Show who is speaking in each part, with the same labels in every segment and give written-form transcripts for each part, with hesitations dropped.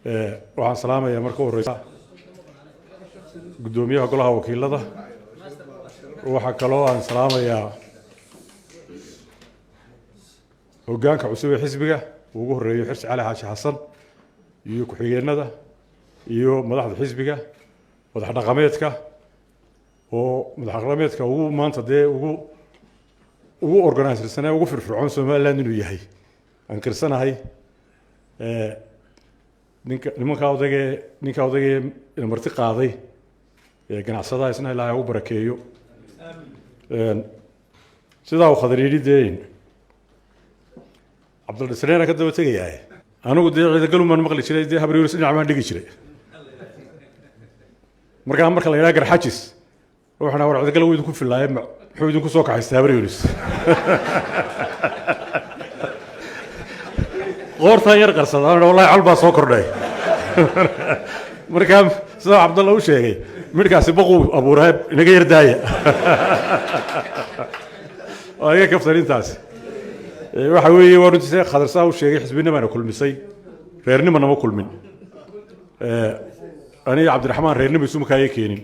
Speaker 1: waxaan salaamayaa marka horeysa gudoomiyaha golaha wakiilada waxa kaloo aan salaamayaa hoggaanka cusub ee xisbiga ugu horeeyo Xirsi Cali Xaashi Xasan iyo ku-xigeenada iyo madaxda xisbiga madax dhaqameedka oo madax dhaqameedka ugu maanta ugu organizersan ugu firfircoon Soomaaliland inuu yahay aan kirsanahay ninka odayga marti qaaday ganacsadaha isna Ilaahay ugu barakeeyo sidaa uu khadariideen Cabdulsalaam ka daba tagayay anigu ciidan galumaan maqli jiray habar yurus dhinac ma dhigi jiray marka la yiraahdo garxajis waxana war ciidan galu ku filaayay wuxuu idinku soo kaxaystay habar yurus qoorta yar qarsadaan wallahi calba soo kordhay marka sida Cabdullah uu sheegay midkaasi baquu abuuray inaga yar daaya ayaga kaftarintaas waxa weeye waa runtii khadarsaa uu sheegay xisbinimana kulmisay reernimana ma kulmin ani Cabdiraxmaan reernimo isu makaayay keenin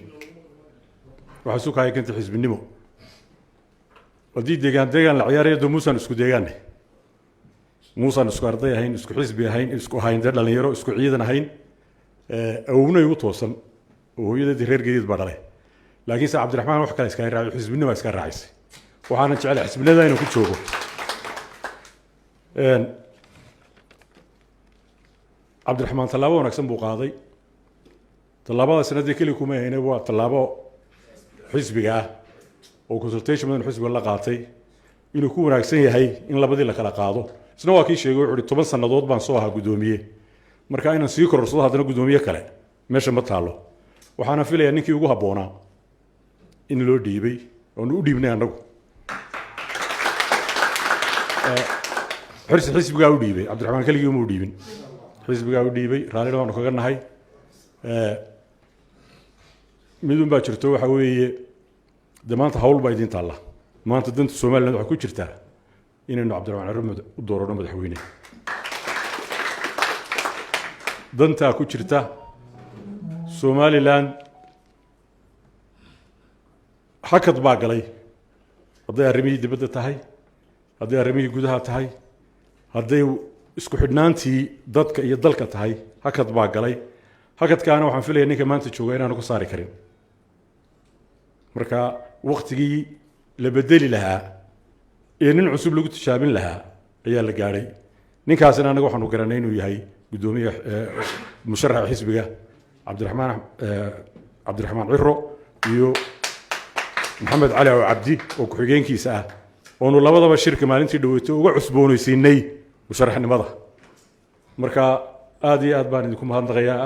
Speaker 1: waxa soo kaayay kanta xisbinimo wadii deegaan la ciyaarayo Muusan isku deegaan Muusan isku arday ahayn isku xisbi ahayn isku hayn dhalinyaro isku ciidan ahayn awna igu toosan oo hooyadii reer geedid baa dhalay laakiin Cabdiraxmaan wax kale iska raacay xisbinimo iska raacisay waxaana jecel xisbinada inuu ku joogo Cabdiraxmaan talaabo wanaagsan buu qaaday talaabada sanadii kali kuma hayna waa talaabo xisbiga oo consultation man xisbiga la qaatay inuu ku wanaagsan yahay in labadii la kala qaado isna waa kii sheegay wuxuu 10 sanadood baan soo ahaa gudoomiye marka inaan sii korsado hadana gudoomiye kale meesha ma taalo waxaana filayaa ninkii ugu haboonaa in loo dhiibay oo uu dhiibnay anagu xirsi xisbiga uu dhiibay Cabdiraxmaan kaligii uu dhiibin xisbiga uu dhiibay raali waan kaga nahay midun baa jirto waxa weeye damaanta hawl baa idin taala maanta danta Soomaaliland waxa ku jirta inaynu Cabdiraxmaan Armad u doorano madaxweyne danta ku jirta Soomaaliland hakad baa galay haday arrimihii dibadda tahay haday arrimihii gudaha tahay haday isku xidhnaantii dadka iyo dalka tahay hakad baa galay hakadkaana waxaan filayaa ninka maanta jooga inaan ku saari karin marka waqtigii la bedeli lahaa ee nin cusub lagu tijaabin lahaa ayaa la gaaray ninkaasina anaga waxaan u garanay inuu yahay gudoomiye musharax xisbiga Cabdiraxmaan Ciro iyo Maxamed Cali Cabdi oo ku xigeenkiisa ah oo labadaba shirka maalintii dhaweeyay uga cusboonaysiinay musharaxnimada marka aad iyo aad baan idinku mahadnaqayaa